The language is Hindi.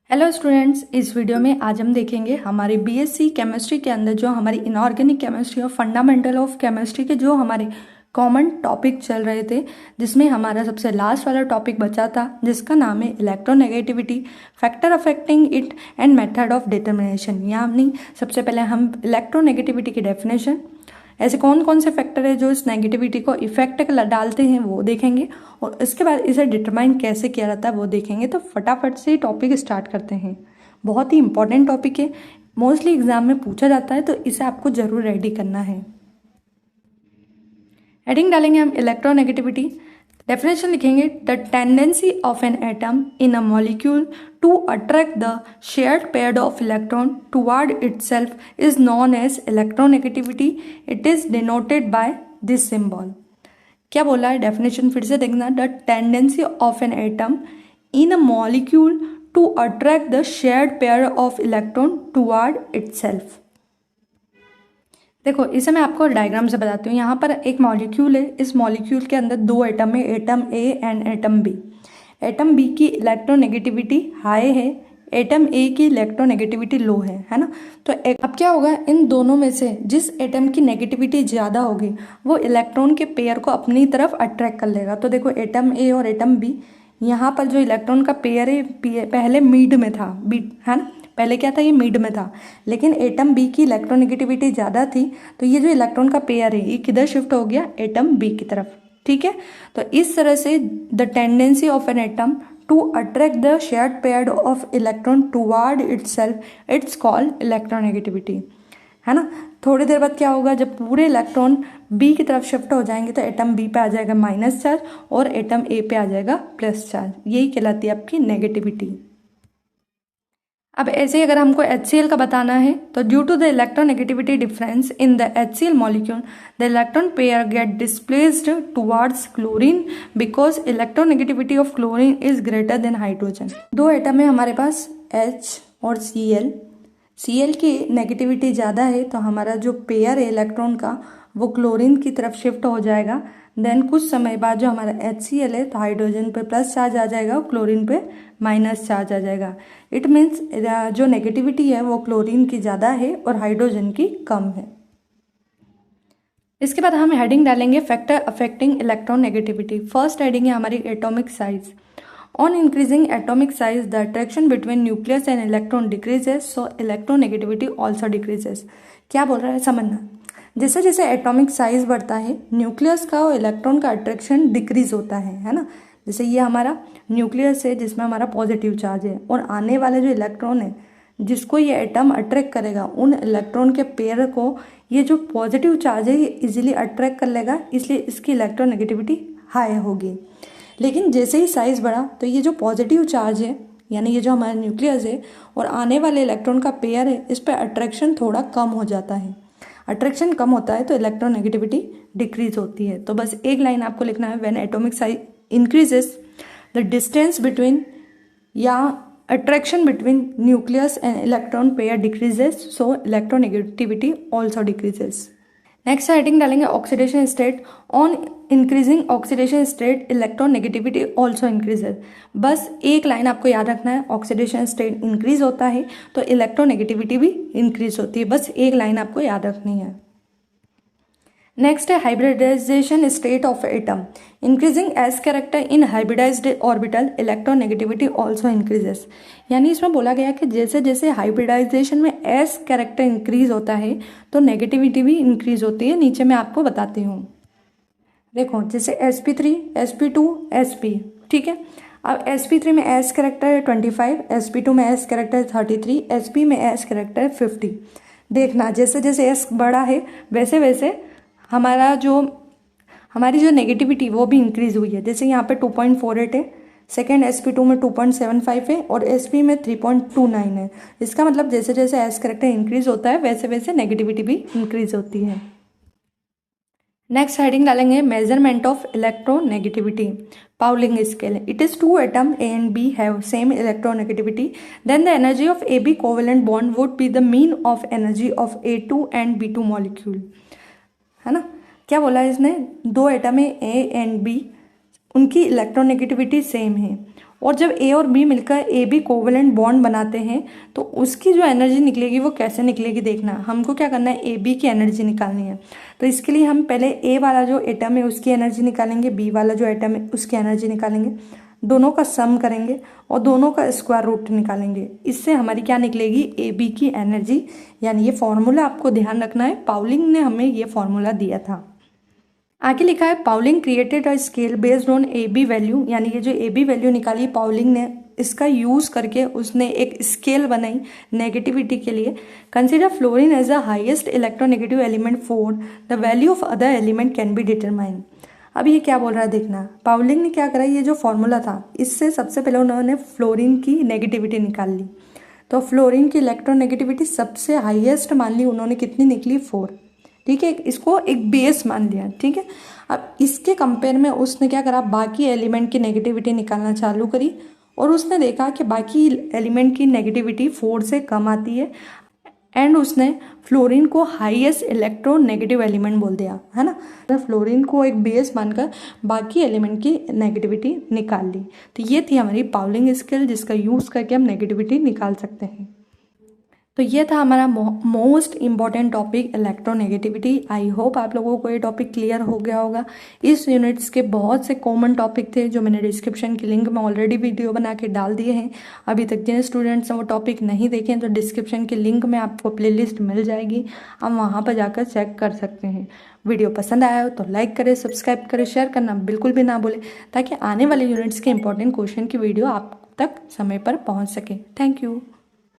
हेलो स्टूडेंट्स, इस वीडियो में आज हम देखेंगे हमारी बीएससी केमिस्ट्री के अंदर जो हमारी इनऑर्गेनिक केमिस्ट्री और फंडामेंटल ऑफ केमिस्ट्री के जो हमारे कॉमन टॉपिक चल रहे थे, जिसमें हमारा सबसे लास्ट वाला टॉपिक बचा था जिसका नाम है electronegativity, factor affecting it and method of determination. यानी सबसे पहले हम इलेक्ट्रोनेगेटिविटी की डेफिनेशन, ऐसे कौन कौन से फैक्टर है जो इस नेगेटिविटी को इफेक्ट डालते हैं वो देखेंगे, और इसके बाद इसे डिटरमाइन कैसे किया जाता है वो देखेंगे। तो फटाफट से टॉपिक स्टार्ट करते हैं। बहुत ही इंपॉर्टेंट टॉपिक है, मोस्टली एग्जाम में पूछा जाता है, तो इसे आपको जरूर रेडी करना है। हेडिंग डालेंगे हम इलेक्ट्रोनेगेटिविटी, डेफिनेशन लिखेंगे the tendency of an atom in a molecule to attract the shared pair of electron toward itself is known as electronegativity. It is denoted by this symbol. क्या बोला है डेफिनेशन फिर से देखना, the tendency of an atom in a molecule to attract the shared pair of electron toward itself. देखो इसे मैं आपको डायग्राम से बताती हूँ। यहाँ पर एक मॉलिक्यूल है, इस मॉलिक्यूल के अंदर दो एटम है, atom A and atom B. Atom B की इलेक्ट्रोनेगेटिविटी हाई है, एटम ए की इलेक्ट्रोनेगेटिविटी लो है ना। तो अब क्या होगा, इन दोनों में से जिस एटम की नेगेटिविटी ज़्यादा होगी वो इलेक्ट्रॉन के पेयर को अपनी तरफ अट्रैक्ट कर लेगा। तो देखो एटम ए और एटम बी, यहाँ पर जो इलेक्ट्रॉन का पेयर है पहले मिड में था, बी है ना, पहले क्या था, ये मिड में था, लेकिन एटम बी की इलेक्ट्रोनेगेटिविटी ज़्यादा थी, तो ये जो इलेक्ट्रॉन का पेयर है ये किधर शिफ्ट हो गया, एटम बी की तरफ। ठीक है, तो इस तरह से the tendency of an atom to attract the shared pair of electron toward itself, it's called electronegativity, है ना। थोड़ी देर बाद क्या होगा, जब पूरे इलेक्ट्रॉन बी की तरफ शिफ्ट हो जाएंगे तो एटम बी पे आ जाएगा माइनस चार्ज और एटम ए पे आ जाएगा प्लस चार्ज। यही कहलाती है आपकी नेगेटिविटी। अब ऐसे ही अगर हमको HCl का बताना है तो due to the electronegativity difference in the HCl molecule the electron pair get displaced towards chlorine because electronegativity of chlorine is greater than hydrogen. दो एटम है हमारे पास H और Cl की नेगेटिविटी ज़्यादा है तो हमारा जो पेयर है इलेक्ट्रॉन का वो क्लोरीन की तरफ शिफ्ट हो जाएगा। देन कुछ समय बाद जो हमारा HCl है तो हाइड्रोजन पे प्लस चार्ज आ जाएगा और क्लोरीन पे माइनस चार्ज आ जाएगा। इट मीन्स जो नेगेटिविटी है वो क्लोरीन की ज़्यादा है और हाइड्रोजन की कम है। इसके बाद हम हेडिंग डालेंगे factor affecting electron negativity. First heading है हमारी atomic size. On increasing atomic size the attraction between nucleus and electron decreases, so electronegativity also decreases. क्या बोल रहा है समझना, जैसे जैसे एटॉमिक साइज बढ़ता है न्यूक्लियस का और इलेक्ट्रॉन का अट्रैक्शन डिक्रीज होता है ना। जैसे ये हमारा न्यूक्लियस है जिसमें हमारा पॉजिटिव चार्ज है, और आने वाले जो इलेक्ट्रॉन है जिसको ये एटम अट्रैक्ट करेगा उन इलेक्ट्रॉन के पेयर को ये जो पॉजिटिव चार्ज है ये इजीली अट्रैक्ट कर लेगा, इसलिए इसकी इलेक्ट्रोनेगेटिविटी हाई होगी। लेकिन जैसे ही साइज बढ़ा तो ये जो पॉजिटिव चार्ज है यानी ये जो हमारा न्यूक्लियस है और आने वाले इलेक्ट्रॉन का पेयर है इस पर अट्रैक्शन थोड़ा कम हो जाता है। अट्रैक्शन कम होता है तो इलेक्ट्रोनेगेटिविटी डिक्रीज होती है। तो बस एक लाइन आपको लिखना है, when atomic size increases the distance between या attraction between nucleus and electron pair decreases, so electronegativity also decreases. Next heading डालेंगे oxidation state. On increasing oxidation state electronegativity also increases. बस एक लाइन आपको याद रखना है, ऑक्सीडेशन स्टेट इंक्रीज होता है तो इलेक्ट्रोनेगेटिविटी भी इंक्रीज होती है, बस एक लाइन आपको याद रखनी है। नेक्स्ट है hybridization state of atom. Increasing s character in hybridized orbital electronegativity also increases. यानी इसमें बोला गया कि जैसे जैसे हाइब्रिडाइजेशन में एस कैरेक्टर इंक्रीज होता है तो नेगेटिविटी भी इंक्रीज होती है। नीचे मैं आपको बताती हूँ, देखो जैसे sp3, sp2, sp, ठीक है। अब sp3 में एस कैरेक्टर है 25, sp2 में एस कैरेक्टर है 33, sp में एस कैरेक्टर है 50। देखना जैसे जैसे एस बड़ा है वैसे वैसे हमारी जो नेगेटिविटी वो भी इंक्रीज हुई है। जैसे यहाँ पे 2.48 है, सेकेंड sp2 में 2.75 है और sp में 3.29 है। इसका मतलब जैसे जैसे एस कैरेक्टर इंक्रीज होता है वैसे वैसे नेगेटिविटी भी इंक्रीज होती है। नेक्स्ट हेडिंग डालेंगे measurement of electronegativity. Pauling scale, it is two atom A and B have same electronegativity then the energy of A B covalent bond would be the mean of energy of A2 and B2 molecule, है ना। क्या बोला है इसने, दो एटम है ए एंड बी, उनकी इलेक्ट्रोनेगेटिविटी सेम है और जब ए और बी मिलकर ए बी कोवेलेंट बॉन्ड बनाते हैं तो उसकी जो एनर्जी निकलेगी वो कैसे निकलेगी देखना। हमको क्या करना है, ए बी की एनर्जी निकालनी है। तो इसके लिए हम पहले ए वाला जो एटम है उसकी एनर्जी निकालेंगे, बी वाला जो एटम है उसकी एनर्जी निकालेंगे, दोनों का सम करेंगे और दोनों का स्क्वायर रूट निकालेंगे। इससे हमारी क्या निकलेगी, ए बी की एनर्जी। यानी ये फॉर्मूला आपको ध्यान रखना है, पाउलिंग ने हमें ये फॉर्मूला दिया था। आगे लिखा है Pauling created a scale based on A B value. यानी ये जो ए बी वैल्यू निकाली पाउलिंग ने, इसका यूज करके उसने एक स्केल बनाई नेगेटिविटी के लिए। Consider fluorine as the highest electronegative element for the value of other element can be determine. अब ये क्या बोल रहा है देखना। पाउलिंग ने क्या करा, ये जो फॉर्मूला था इससे सबसे पहले उन्होंने फ्लोरीन की नेगेटिविटी निकाल ली। तो फ्लोरीन की इलेक्ट्रोनेगेटिविटी सबसे हाईएस्ट मान ली उन्होंने, कितनी निकली 4। ठीक है, इसको एक बेस मान लिया। ठीक है, अब इसके कंपेयर में उसने क्या करा, बाकी एलिमेंट की नेगेटिविटी निकालना चालू करी और उसने देखा कि बाकी एलिमेंट की नेगेटिविटी 4 से कम आती है एंड उसने फ्लोरीन को हाईएस्ट इलेक्ट्रोनेगेटिव एलिमेंट बोल दिया, है ना। तो फ्लोरीन को एक बेस मानकर बाकी एलिमेंट की नेगेटिविटी निकाल ली। तो ये थी हमारी पाउलिंग स्केल जिसका यूज़ करके हम नेगेटिविटी निकाल सकते हैं। तो ये था हमारा most important topic electronegativity. I hope आप लोगों को ये टॉपिक क्लियर हो गया होगा। इस यूनिट्स के बहुत से कॉमन टॉपिक थे जो मैंने डिस्क्रिप्शन की लिंक में ऑलरेडी वीडियो बना के डाल दिए हैं। अभी तक जिन स्टूडेंट्स ने वो टॉपिक नहीं देखे हैं तो डिस्क्रिप्शन के लिंक में आपको प्लेलिस्ट मिल जाएगी, आप वहाँ पर जाकर चेक कर सकते हैं। वीडियो पसंद आया हो तो लाइक करें, सब्सक्राइब करें, शेयर करना बिल्कुल भी ना भूलें ताकि आने वाले यूनिट्स के इंपॉर्टेंट क्वेश्चन की वीडियो आप तक समय पर पहुँच सके। Thank you.